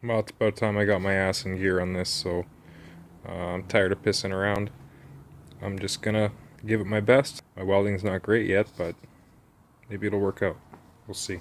Well, it's about time I got my ass in gear on this, so I'm tired of pissing around. I'm just gonna give it my best. My welding's not great yet, but maybe it'll work out. We'll see.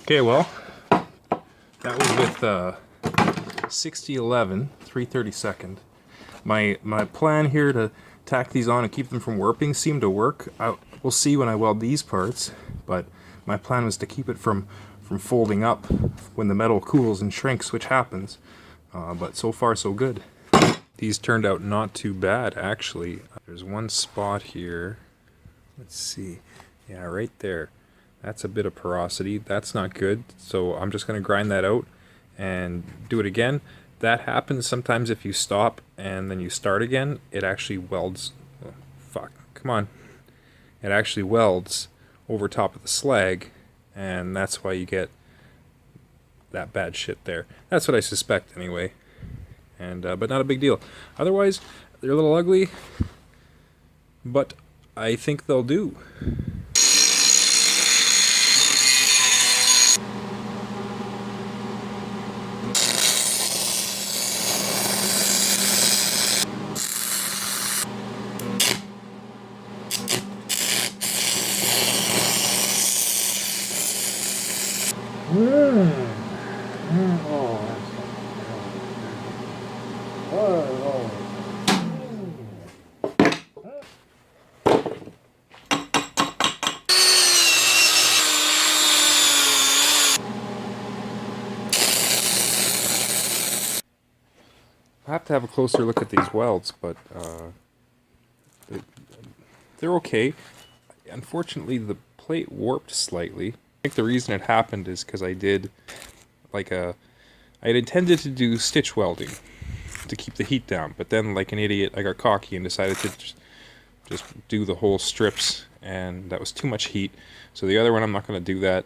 Okay, well, that was with 6011, 3/32. My plan here to tack these on and keep them from warping seemed to work. We'll see when I weld these parts, but my plan was to keep it from folding up when the metal cools and shrinks, which happens. But so far so good. These turned out not too bad, actually. There's one spot here. Let's see. Yeah, right there. That's a bit of porosity. That's not good. So I'm just going to grind that out and do it again. That happens sometimes if you stop and then you start again. It actually welds. Oh, fuck. Come on. It actually welds over top of the slag, and that's why you get that bad shit there. That's what I suspect anyway. And but not a big deal. Otherwise, they're a little ugly, but I think they'll do. I have to have a closer look at these welds, but they're okay. Unfortunately, the plate warped slightly. I think the reason it happened is because I did like I had intended to do stitch welding to keep the heat down, but then like an idiot I got cocky and decided to just do the whole strips, and that was too much heat. So the other one I'm not going to do that.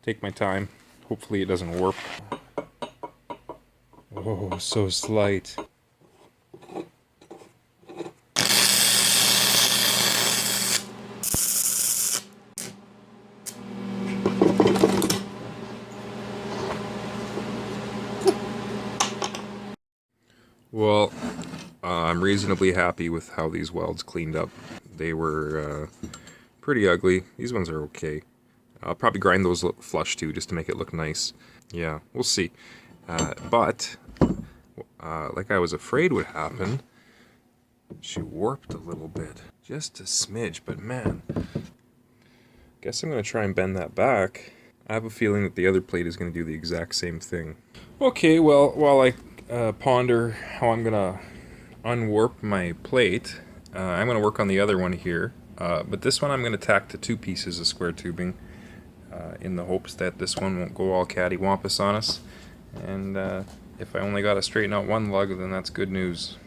Take my time. Hopefully it doesn't warp. Oh, so slight. Well, I'm reasonably happy with how these welds cleaned up. They were pretty ugly. These ones are okay. I'll probably grind those flush too, just to make it look nice. Yeah, we'll see. But like I was afraid would happen, she warped a little bit. Just a smidge, but man. Guess I'm going to try and bend that back. I have a feeling that the other plate is going to do the exact same thing. Okay, well, while I ponder how I'm going to unwarp my plate, I'm going to work on the other one here. But this one I'm going to tack to 2 pieces of square tubing in the hopes that this one won't go all cattywampus on us. And if I only got to straighten out one lug, then that's good news.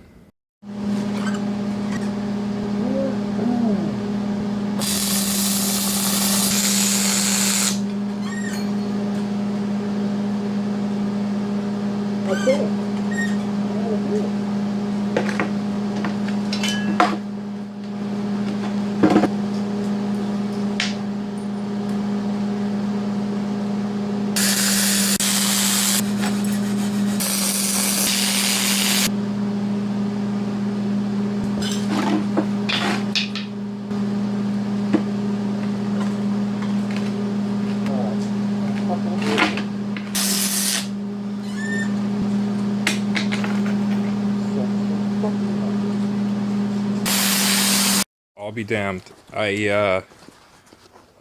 I'll be damned. I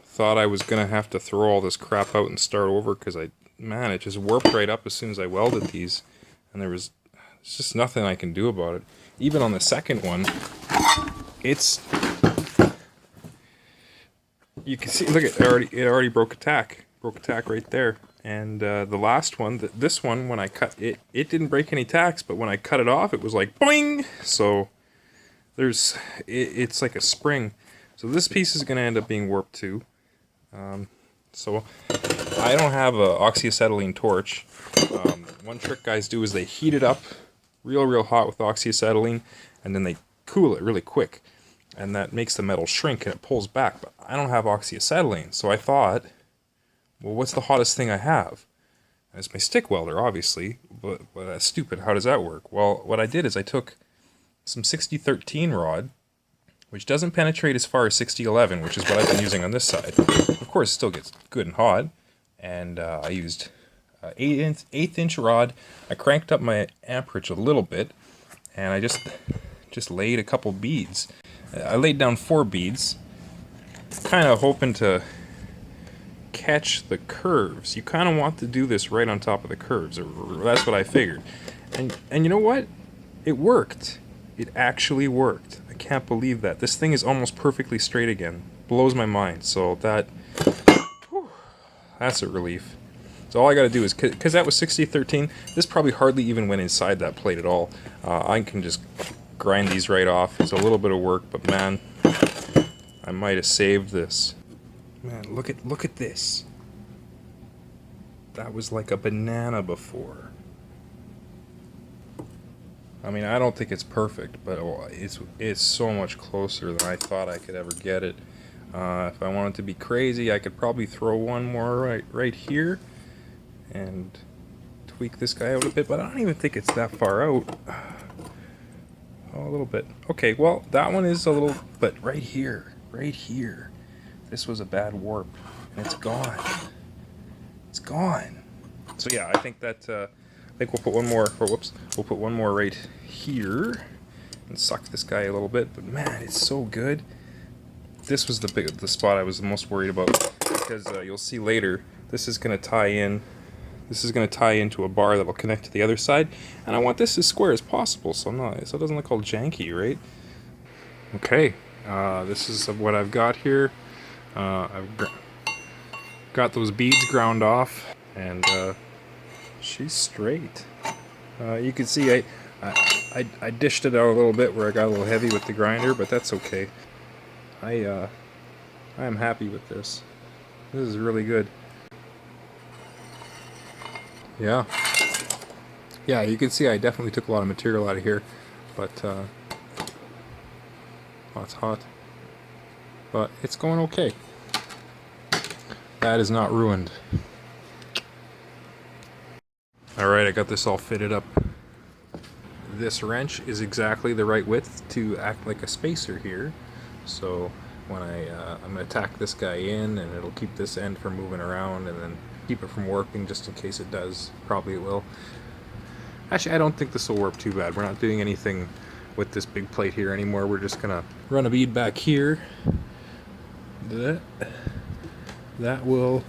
thought I was gonna have to throw all this crap out and start over because man, it just warped right up as soon as I welded these, and there's just nothing I can do about it. Even on the second one, you can see, look, it already broke a tack right there. And the last one, this one, when I cut it, it didn't break any tacks, but when I cut it off, it was like boing. So it's like a spring. So this piece is going to end up being warped too. So I don't have a oxyacetylene torch. One trick guys do is they heat it up real hot with oxyacetylene, and then they cool it really quick, and that makes the metal shrink and it pulls back. But I don't have oxyacetylene, so I thought, well, what's the hottest thing I have? And it's my stick welder, obviously, but that's stupid. How does that work? Well, what I did is I took some 6013 rod, which doesn't penetrate as far as 6011, which is what I've been using on this side. Of course, it still gets good and hot, and I used 1/8 inch rod. I cranked up my amperage a little bit, and I just laid a couple beads. I laid down 4 beads, kind of hoping to catch the curves. You kind of want to do this right on top of the curves, or that's what I figured. And you know what? It worked. It actually worked. I can't believe that. This thing is almost perfectly straight again. Blows my mind. So that's a relief. So all I got to do is, because that was 6013, this probably hardly even went inside that plate at all. I can just grind these right off. It's a little bit of work, but man, I might have saved this. Man, look at this. That was like a banana before. I mean, I don't think it's perfect, but it's so much closer than I thought I could ever get it. If I wanted to be crazy, I could probably throw one more right here and tweak this guy out a bit, but I don't even think it's that far out. Oh, a little bit. Okay, well, that one is a little, but right here, this was a bad warp, and it's gone. It's gone. So yeah, I think that, I think we'll put one more, or whoops, we'll put one more right here and suck this guy a little bit, but man, it's so good. This was the spot I was the most worried about, because you'll see later, this is going to tie in. This is going to tie into a bar that will connect to the other side, and I want this as square as possible, so it doesn't look all janky, right? Okay, this is what I've got here. I've got those beads ground off, and she's straight. You can see I dished it out a little bit where I got a little heavy with the grinder, but that's okay. I am happy with this. This is really good. Yeah, you can see I definitely took a lot of material out of here, but oh, it's hot, but it's going okay. That is not ruined. Alright, I got this all fitted up. This wrench is exactly the right width to act like a spacer here, so when I'm going to tack this guy in, and it'll keep this end from moving around, and then keep it from warping just in case it does. Probably it will. Actually, I don't think this will warp too bad. We're not doing anything with this big plate here anymore. We're just going to run a bead back here. That will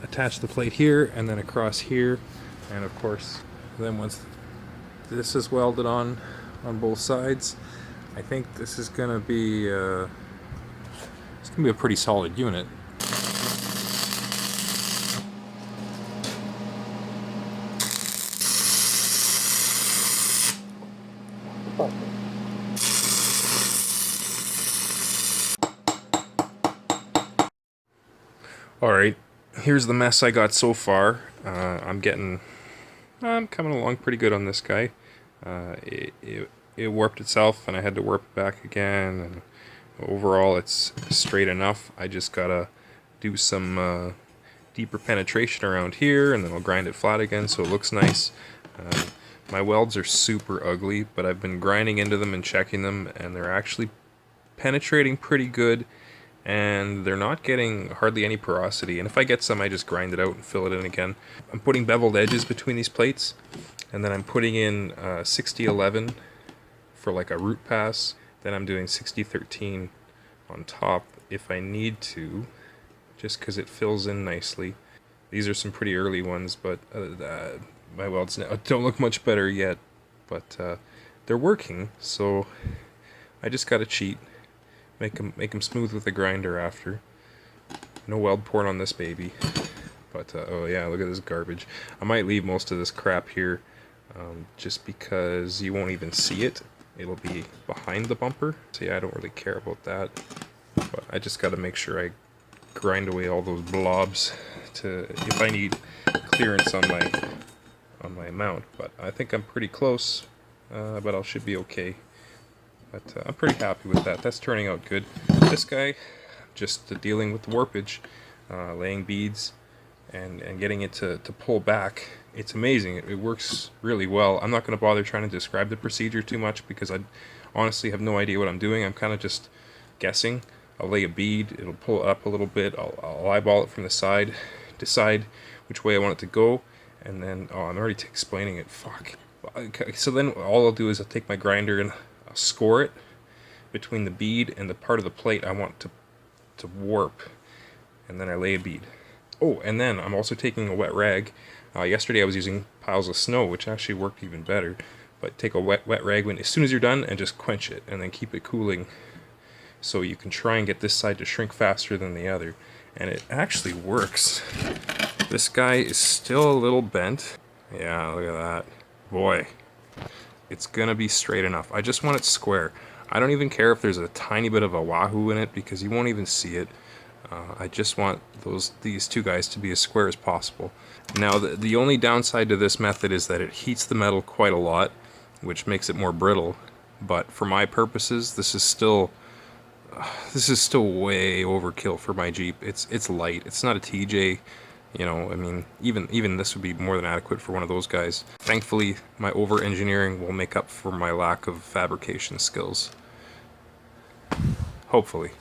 attach the plate here, and then across here, and of course, then once this is welded on both sides, I think this is going to be it's going to be a pretty solid unit. Alright, here's the mess I got so far. I'm coming along pretty good on this guy. It warped itself, and I had to warp it back again, and overall it's straight enough. I just gotta do some deeper penetration around here, and then I'll grind it flat again so it looks nice. My welds are super ugly, but I've been grinding into them and checking them, and they're actually penetrating pretty good, and they're not getting hardly any porosity. And if I get some, I just grind it out and fill it in again. I'm putting beveled edges between these plates, and then I'm putting in 6011 for like a root pass, Then I'm doing 60-13 on top if I need to, just because it fills in nicely. These are some pretty early ones, but my welds now don't look much better yet, but they're working, so I just gotta cheat, make them smooth with the grinder after. No weld porn on this baby, but oh yeah, look at this garbage. I might leave most of this crap here, just because you won't even see it. It'll be behind the bumper, so yeah, I don't really care about that. But I just gotta make sure I grind away all those blobs to if I need clearance on my mount. But I think I'm pretty close, but I should be okay. But I'm pretty happy with that. That's turning out good. This guy, just dealing with the warpage, laying beads and getting it to pull back. It's amazing. It works really well. I'm not going to bother trying to describe the procedure too much because I honestly have no idea what I'm doing. I'm kind of just guessing. I'll lay a bead, it'll pull up a little bit, I'll eyeball it from the side, decide which way I want it to go, and then, oh, I'm already explaining it, fuck. Okay, so then all I'll do is I'll take my grinder and I'll score it between the bead and the part of the plate I want to warp, and then I lay a bead. Oh, and then I'm also taking a wet rag. Yesterday I was using piles of snow, which actually worked even better, but take a wet rag as soon as you're done and just quench it, and then keep it cooling, so you can try and get this side to shrink faster than the other. And it actually works. This guy is still a little bent. Yeah, look at that. Boy, it's gonna be straight enough. I just want it square. I don't even care if there's a tiny bit of a wahoo in it because you won't even see it. I just want these two guys to be as square as possible. Now, the only downside to this method is that it heats the metal quite a lot, which makes it more brittle. But for my purposes, this is still way overkill for my Jeep. It's light. It's not a TJ, you know. I mean, even this would be more than adequate for one of those guys. Thankfully, my over-engineering will make up for my lack of fabrication skills. Hopefully.